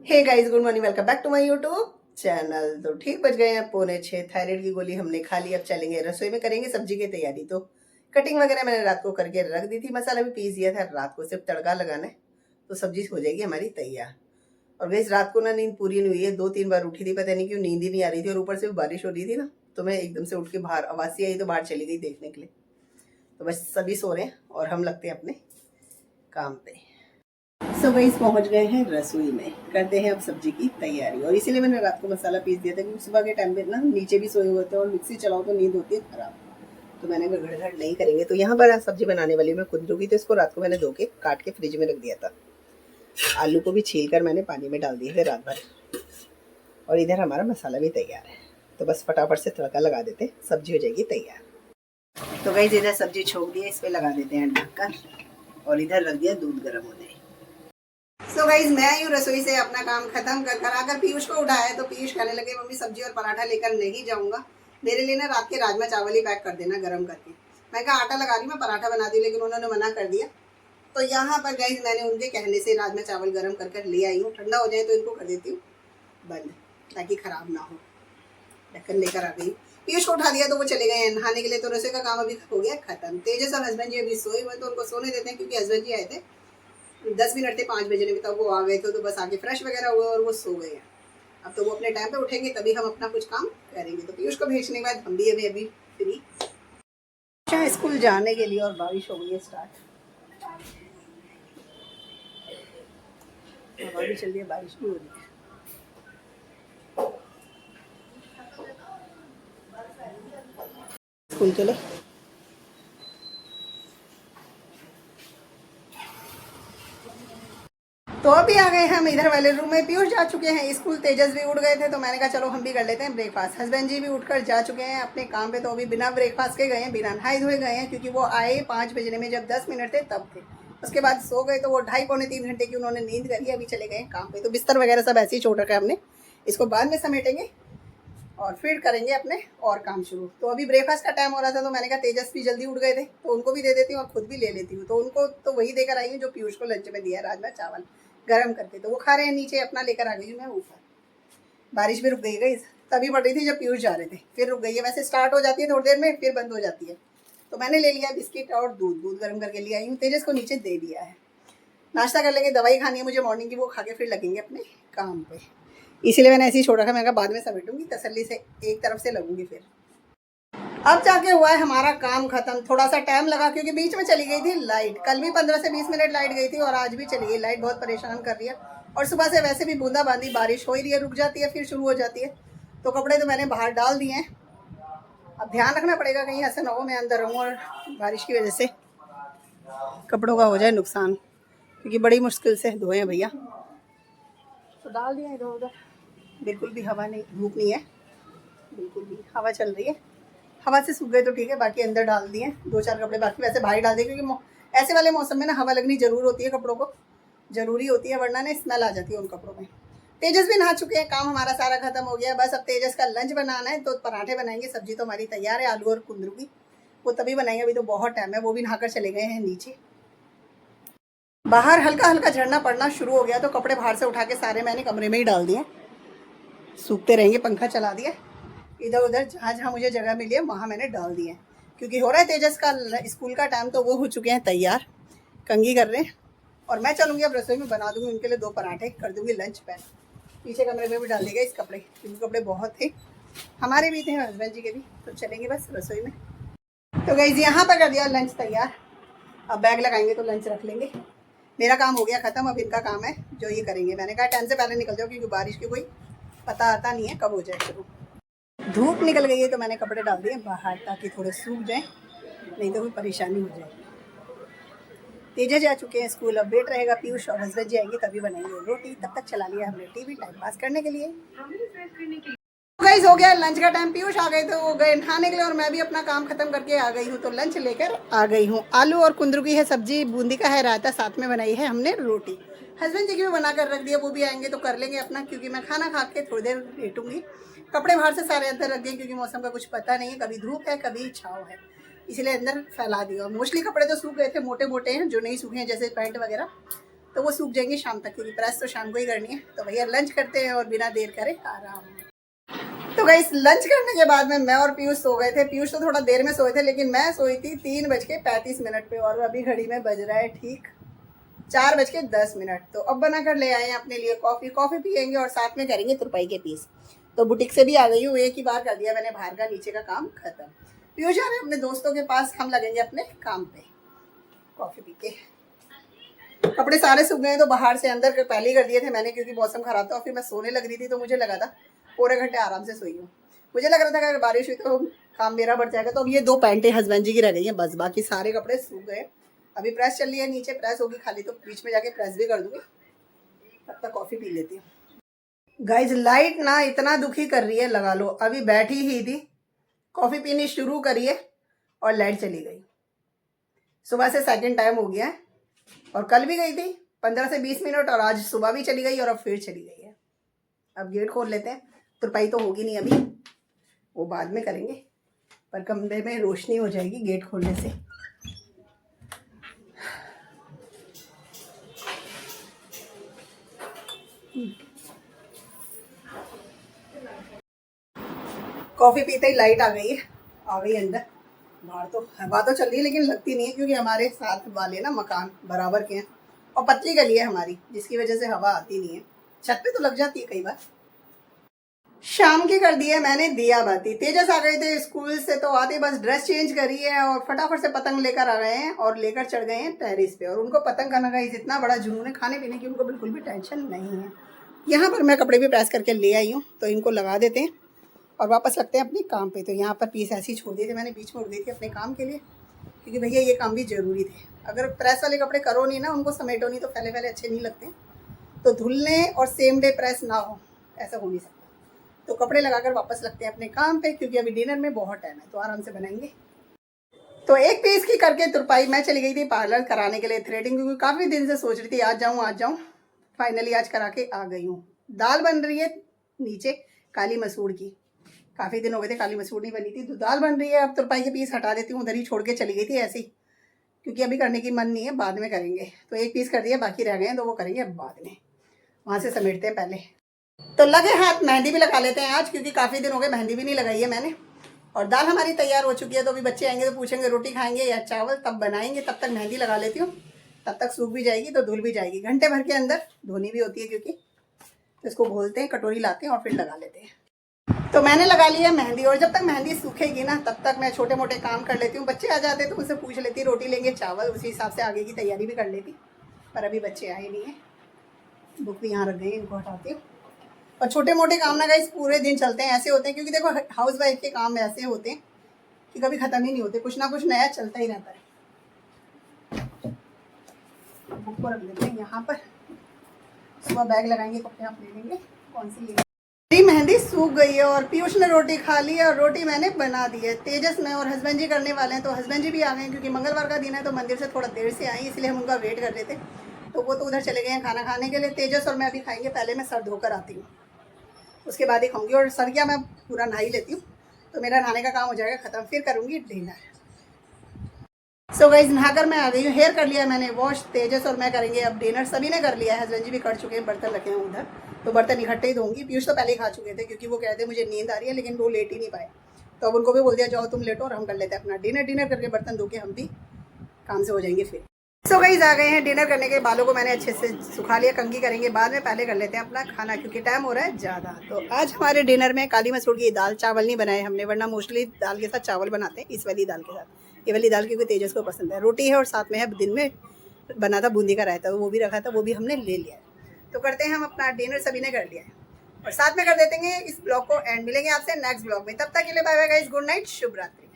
Hey guys, good morning, welcome back to my YouTube channel. तो ठीक बज गए हैं 5:45। थायराइड की गोली हमने खा ली। अब चलेंगे रसोई में, करेंगे सब्जी की तैयारी। तो कटिंग वगैरह मैंने रात को करके रख दी थी, मसाला भी पीस दिया था। रात को सिर्फ तड़का लगाना है तो सब्जी हो जाएगी हमारी तैयार। और गाइस, रात को ना नींद पूरी नहीं हुई है, 2-3 बार उठी थी, पता नहीं क्यों नींद ही नहीं आ रही थी। और ऊपर से बारिश हो रही थी ना, तो मैं एकदम से उठ के बाहर, आवाज सी आई तो बाहर चली गई देखने के लिए। तो बस सभी सो रहे हैं और हम लगते हैं अपने काम पे। सो गाइस, पहुंच गए हैं रसोई में, करते हैं अब सब्जी की तैयारी। और इसीलिए मैंने रात को मसाला पीस दिया था, क्योंकि सुबह के टाइम पे ना नीचे भी सोए हुए थे और मिक्सी चलाओ तो नींद होती है खराब। तो मैंने गड़बड़ नहीं करेंगे। तो यहाँ पर सब्जी बनाने वाली मैं कुंदरू की, तो इसको रात को मैंने धो के काट के फ्रिज में रख दिया था। आलू को भी छील कर मैंने पानी में डाल दिए थे रात भर। और इधर हमारा मसाला भी तैयार है, तो बस फटाफट से तड़का लगा देते, सब्जी हो जाएगी तैयार। तो गाइस, इधर सब्जी छोड़ दी है, इस पर लगा देते हैं ढक्कन। और इधर रख दिया दूध गर्म होने। सो गाइज, मैं आई हूँ रसोई से, अपना काम खत्म कर कर आकर पीयूष को उठाया। तो पीयूष कहने लगे मम्मी सब्जी और पराठा लेकर नहीं जाऊंगा, मेरे लिए ना रात के राजमा चावल ही पैक कर देना गरम करके। मैं कहा आटा लगा रही, मैं पराठा बना दी, लेकिन उन्होंने मना कर दिया। तो यहाँ पर गाइज मैंने उनके कहने से राजमा चावल गर्म कर कर ले आई हूँ। ठंडा हो जाए तो इनको कर देती हूँ बंद, ताकि खराब ना हो। ढक्कन लेकर आ गई। पीयूष को उठा दिया तो वो चले गए हैं नहाने के लिए। तो रसोई का काम अभी हो गया खत्म। तेजस और हस्बैंड जी अभी सोए हुए, तो उनको सोने देते हैं, क्योंकि हस्बैंड जी आए थे 10 मिनट थे 5 बजने में, तब वो आ गए थे। तो बस आके फ्रेश वगैरह हुए और वो सो गए हैं। अब तो वो अपने टाइम पे उठेंगे, तभी हम अपना कुछ काम करेंगे। तो पीयूष को भेजने के बाद हम भी अभी फ्री स्कूल जाने के लिए। और बारिश हो गई है स्टार्ट, हवा भी चल रही है, बारिश भी हो रही है। स्कूल चले। तो अभी आ गए हम इधर वाले रूम में। पीयूष जा चुके हैं स्कूल, तेजस भी उठ गए थे। तो मैंने कहा चलो हम भी कर लेते हैं ब्रेकफास्ट। हस्बैंड जी भी उठकर जा चुके हैं अपने काम पे। तो अभी बिना ब्रेकफास्ट के गए हैं, बिना नहाए धोए गए हैं, क्योंकि वो आए 5 बजने में, जब 10 मिनट थे तब थे। उसके बाद सो गए, तो वो 2.5-3 घंटे की उन्होंने नींद करी। अभी चले गए काम पे। तो बिस्तर वगैरह सब ऐसे ही छोड़ रखा है हमने, इसको बाद में समेटेंगे और फिर करेंगे अपने और काम शुरू। तो अभी ब्रेकफास्ट का टाइम हो रहा था, तो मैंने कहा तेजस भी जल्दी उठ गए थे, तो उनको भी दे देती हूँ और खुद भी ले लेती हूँ। तो उनको तो वही देकर आई हूँ जो पीयूष को लंच में दिया है, राजमा चावल गर्म करके। तो वो खा रहे हैं नीचे, अपना लेकर आ गई हूँ मैं ऊपर। बारिश भी रुक गई गई, तभी पड़ रही थी जब पीयूष जा रहे थे, फिर रुक गई है। वैसे स्टार्ट हो जाती है थोड़ी देर में, फिर बंद हो जाती है। तो मैंने ले लिया बिस्किट और दूध गर्म करके ले आई हूँ। तेजस को नीचे दे दिया है। नाश्ता कर लेंगे, दवाई खानी है मुझे मॉर्निंग की, वो खा के फिर लगेंगे अपने काम पे। इसीलिए मैंने ऐसे ही छोड़ रखा। मैं कहा बाद में समेटूंगी, तसल्ली से एक तरफ से लगूंगी फिर। अब जाके हुआ है हमारा काम खत्म। थोड़ा सा टाइम लगा, क्योंकि बीच में चली गई थी लाइट। कल भी 15 से 20 मिनट लाइट गई थी, और आज भी चली गई। लाइट बहुत परेशान कर रही है। और सुबह से वैसे भी बूंदाबांदी बारिश हो ही रही है, रुक जाती है फिर शुरू हो जाती है। तो कपड़े तो मैंने बाहर डाल दिए हैं। अब ध्यान रखना पड़ेगा, कहीं ऐसा ना हो मैं अंदर रहूँ और बारिश की वजह से कपड़ों का हो जाए नुकसान, क्योंकि बड़ी मुश्किल से धोए हैं भैया। तो डाल दिया इधर उधर। बिल्कुल भी हवा नहीं, धूप नहीं है, बिल्कुल भी हवा चल रही है। हवा से सूख गए तो ठीक है, बाकी अंदर डाल दिए 2-4 कपड़े, बाकी वैसे बाहर डाल दिए, क्योंकि ऐसे वाले मौसम में ना हवा लगनी जरूर होती है, कपड़ों को जरूरी होती है, वरना ना स्मेल आ जाती है उन कपड़ों में। तेजस भी नहा चुके हैं, काम हमारा सारा खत्म हो गया। बस अब तेजस का लंच बनाना है, तो पराठे बनाएंगे। सब्जी तो हमारी तैयार है, आलू और कुंदरू की, वो तभी बनाएंगे, अभी तो बहुत टाइम है। वो भी नहाकर चले गए हैं नीचे। बाहर हल्का हल्का झड़ना पड़ना शुरू हो गया, तो कपड़े बाहर से उठा के सारे मैंने कमरे में ही डाल दिए, सूखते रहेंगे। पंखा चला दिया, इधर उधर जहाँ जहाँ मुझे जगह मिली है वहाँ मैंने डाल दिए, क्योंकि हो रहा है तेजस का स्कूल का टाइम। तो वो हो चुके हैं तैयार, कंघी कर रहे हैं। और मैं चलूँगी अब रसोई में, बना दूँगी उनके लिए 2 पराठे, कर दूँगी लंच पैक। पीछे कमरे में भी डाल देगा इस कपड़े, क्योंकि कपड़े बहुत थे, हमारे भी थे, हस्बैंड जी के भी। तो चलेंगे बस रसोई में। तो गाइस, यहाँ पर कर दिया लंच तैयार। अब बैग लगाएंगे तो लंच रख लेंगे। मेरा काम हो गया ख़त्म, अब इनका काम है जो ये करेंगे। मैंने कहा टाइम से पहले निकल जाओ, क्योंकि बारिश की कोई पता आता नहीं है कब हो जाए शुरू। धूप निकल गई है, तो मैंने कपड़े डाल दिए बाहर, ताकि थोड़े सूख जाएं, नहीं तो कोई परेशानी हो जाएगी। तेजस जा चुके हैं स्कूल, अब वेट रहेगा पीयूष और हस्बैंड जी आएंगे तभी बनाएंगे रोटी। तब तक चला लिया हमने टीवी, टाइम पास करने के लिए। गाइस, हो गया लंच का टाइम। पीयूष आ गए, तो वो गए नहाने के लिए, और मैं भी अपना काम खत्म करके आ गई हूँ। तो लंच लेकर आ गई हूँ। आलू और कुंदरू की है सब्जी, बूंदी का है रायता, साथ में बनाई है हमने रोटी। हस्बैंड जी की भी बनाकर रख दिया, वो भी आएंगे तो कर लेंगे अपना, क्योंकि मैं खाना खा के थोड़ी देर लेटूंगी। कपड़े बाहर से सारे अंदर रख दिए, क्योंकि मौसम का कुछ पता नहीं है, कभी धूप है कभी छाँव है, इसलिए अंदर फैला दिया। मोस्टली कपड़े तो सूख गए थे, मोटे मोटे हैं, जो नहीं सूखे हैं जैसे पैंट वगैरह तो वो सूख जाएंगी शाम तक, क्योंकि प्रेस तो शाम को ही करनी है। तो भैया लंच करते हैं और बिना देर करे आराम। तो गाइस लंच करने के बाद में मैं और पीयूष सो गए थे। पीयूष तो थोड़ा देर में सोए थे, लेकिन मैं सोई थी 3:35 पे, और अभी घड़ी में बज रहा है ठीक 4:10। तो अब बना कर ले आए हैं अपने लिए कॉफ़ी पियेंगे और साथ में करेंगे तुरपाई के पीस। तो बुटीक से भी आ गई हूँ, एक ही बार कर दिया मैंने बाहर का, नीचे का काम खत्म। पीयूष जा रहे हैं अपने दोस्तों के पास, हम लगेंगे अपने काम पे कॉफ़ी पी के। कपड़े सारे सूख गए तो बाहर से अंदर पहले ही कर दिए थे मैंने, क्योंकि मौसम खराब था और फिर मैं सोने लग रही थी। तो मुझे लगा था पूरे घंटे आराम से सोई हूँ। मुझे लग रहा था कि अगर बारिश हुई तो काम मेरा बढ़ जाएगा। तो अब ये 2 पैंटें हस्बैंड जी की रह गई हैं बस, बाकी सारे कपड़े सूख गए। अभी प्रेस चल रही है, नीचे प्रेस होगी खाली, तो बीच में जाके प्रेस भी कर दूंगी। तब तक कॉफ़ी पी लेती हूँ। गाइज लाइट ना इतना दुखी कर रही है, लगा लो। अभी बैठी ही थी, कॉफ़ी पीनी शुरू करिए और लाइट चली गई। सुबह से सेकंड टाइम हो गया है, और कल भी गई थी 15 से 20 मिनट, और आज सुबह भी चली गई और अब फिर चली गई है। अब गेट खोल लेते हैं। तुरपाई तो होगी नहीं अभी, वो बाद में करेंगे, पर कमरे में रोशनी हो जाएगी गेट खोलने से। कॉफ़ी पीते ही लाइट आ गई अंदर। बाहर तो हवा तो चल रही है, लेकिन लगती नहीं है, क्योंकि हमारे साथ वाले ना मकान बराबर के हैं और पतली गली है हमारी, जिसकी वजह से हवा आती नहीं है। छत पे तो लग जाती है कई बार। शाम की कर दी है मैंने दिया बाती। तेजस आ गए थे स्कूल से, तो आते बस ड्रेस चेंज करी है और फटाफट से पतंग लेकर आ गए हैं और लेकर चढ़ गए हैं टेरिस पे। और उनको पतंग करने का इतना बड़ा जुनून है, खाने पीने की उनको बिल्कुल भी टेंशन नहीं है। यहाँ पर मैं कपड़े भी प्रेस करके ले आई हूँ, तो इनको लगा देते हैं और वापस लगते हैं अपने काम पे। तो यहाँ पर पीस ऐसी छोड़ दिए थे मैंने, बीच में उड़ गई थी अपने काम के लिए, क्योंकि भैया ये काम भी ज़रूरी थे। अगर प्रेस वाले कपड़े करो नहीं ना, उनको समेटो नहीं, तो फैले फैले अच्छे नहीं लगते। तो धुलने और सेम डे प्रेस ना हो, ऐसा हो नहीं सकता। तो कपड़े लगाकर वापस लगते हैं अपने काम पे, क्योंकि अभी डिनर में बहुत टाइम है, तो आराम से बनाएंगे। तो एक पीस की करके तुरपाई मैं चली गई थी पार्लर कराने के लिए थ्रेडिंग, क्योंकि काफ़ी दिन से सोच रही थी आज जाऊँ। फाइनली आज करा के आ गई हूँ। दाल बन रही है नीचे काली मसूर की, काफ़ी दिन हो गए थे काली मसूर नहीं बनी थी, तो दाल बन रही है। अब तुरपाई के पीस हटा देती हूँ, उधर ही छोड़ के चली गई थी ऐसे ही, क्योंकि अभी करने की मन नहीं है, बाद में करेंगे। तो एक पीस कर दिया, बाकी रह गए हैं तो वो करेंगे बाद में। वहाँ से समेटते हैं पहले। तो लगे हाथ मेहंदी भी लगा लेते हैं आज, क्योंकि काफ़ी दिन हो गए मेहंदी भी नहीं लगाई है मैंने। और दाल हमारी तैयार हो चुकी है, तो अभी बच्चे आएंगे तो पूछेंगे रोटी खाएंगे या चावल, तब बनाएंगे। तब तक मेहंदी लगा लेती हूँ, तब तक सूख भी जाएगी तो धुल भी जाएगी। घंटे भर के अंदर धोनी भी होती है, क्योंकि तो इसको घोलते हैं, कटोरी लाते हैं और फिर लगा लेते हैं। तो मैंने लगा लिया मेहंदी, और जब तक मेहंदी सूखेगी ना, तब तक मैं छोटे मोटे काम कर लेती हूँ। बच्चे आ जाते तो उनसे पूछ लेती रोटी लेंगे चावल, उसी हिसाब से आगे की तैयारी भी कर लेती। पर अभी बच्चे आए नहीं हैं, बुक भी यहाँ रख गई, इनको हटाती हूँ। और छोटे मोटे काम ना गाइस पूरे दिन चलते हैं, ऐसे होते हैं, क्योंकि देखो हाउस वाइफ के काम ऐसे होते हैं कि कभी ख़त्म ही नहीं होते, कुछ ना कुछ नया चलता ही रहता है। बुक को रख लेते हैं यहाँ पर, सुबह बैग लगाएंगे, कपड़े आप ले लेंगे कौन सी लेंगे। मेरी मेहंदी सूख गई है और पीयूष ने रोटी खा ली है, और रोटी मैंने बना दी है। तेजस में और हस्बैंड जी करने वाले हैं, तो हस्बैंड जी भी आ गए हैं, क्योंकि मंगलवार का दिन है तो मंदिर से थोड़ा देर से आई, इसलिए हम उनका वेट कर रहे थे। तो वो तो उधर चले गए हैं खाना खाने के लिए। तेजस और मैं अभी खाएंगे, पहले मैं सर धोकर आती हूँ, उसके बाद ही खाऊंगी। और सर क्या, मैं पूरा नहा ही लेती हूँ, तो मेरा नहाने का काम हो जाएगा ख़त्म, फिर करूँगी डिनर। सो गाइस नहाकर मैं आ गई हूँ, हेयर कर लिया मैंने वॉश। तेजस और मैं करेंगे अब डिनर, सभी ने कर लिया है, हस्बैंड जी भी कर चुके हैं, बर्तन रखे हैं उधर, तो बर्तन इकट्ठे ही धोंगी। पीयूष तो पहले ही खा चुके थे, क्योंकि वो कहते मुझे नींद आ रही है, लेकिन वो लेट ही नहीं पाए। तो अब उनको भी बोल दिया जाओ तुम लेटो और हम कर लेते हैं अपना डिनर। डिनर करके बर्तन धो के हम भी काम से हो जाएंगे फिर। सो गाइस आ गए हैं डिनर करने के। बालों को मैंने अच्छे से सुखा लिया, कंघी करेंगे बाद में, पहले कर लेते हैं अपना खाना, क्योंकि टाइम हो रहा है ज़्यादा। तो आज हमारे डिनर में काली मसूर की दाल, चावल नहीं बनाए हमने, वरना मोस्टली दाल के साथ चावल बनाते हैं, इस वाली दाल के साथ। ये वाली दाल क्योंकि तेजस को पसंद है। रोटी है और साथ में है, दिन में बना था बूंदी का रायता, वो भी रखा था, वो भी हमने ले लिया है। तो करते हैं हम अपना डिनर, सभी ने कर लिया है, और साथ में कर देते हैं इस ब्लॉग को एंड। मिलेंगे आपसे नेक्स्ट ब्लॉग में, तब तक के लिए bye bye guys, good night, शुभ रात्रि।